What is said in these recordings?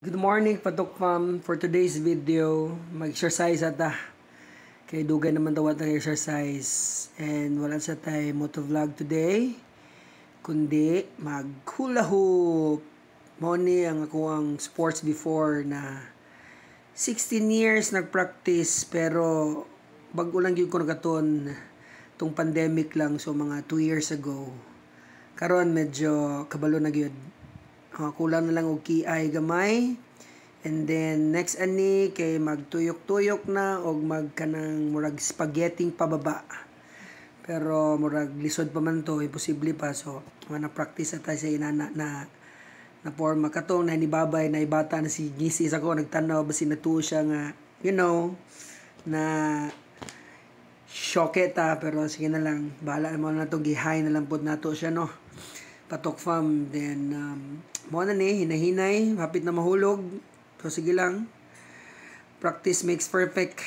Good morning, Patok Fam. For today's video, mag-exercise ata. Kay dugay naman daw ang exercise. And wala sa tayo motovlog today. Kundi mag-hula hoop. Mo ni ang ako ang sports before na 16 years nag-practice. Pero bago lang yun ko nagaton tong pandemic lang. So mga 2 years ago. Karon medyo kabalo na yun. Kulang na lang og kiay gamay. And then next ani kay magtuyok-tuyok na og magkanang murag spaghetti pababa. Pero murag lisod pa man to, imposible pa. So na practice ta sa inana na forma katong na nibabay na ibata na si gisi sa ko nagtanaw basi natuo siya nga na syoketa. Pero sige na lang, bahala naman na to, gihay na lang pod nato siya no. Patok Fam. Then mo na ni hinahinay, hapit na mahulog. So sige lang, practice makes perfect.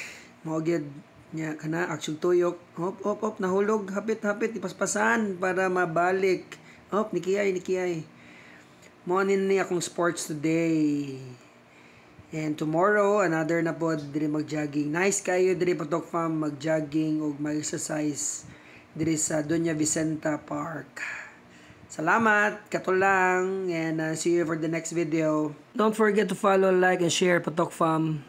Mo gyud nya kana action tuyok, hop nahulog, hapit ipaspasan para mabalik. Nikiyay mo ni akong sports today. And tomorrow another na pod diri mag-jogging. Nice kayo diri Patok Fam, mag-jogging og mag-exercise diri sa Doña Vicenta Park. Salamat, kato lang, and see you for the next video. Don't forget to follow, like, and share Patok Fam.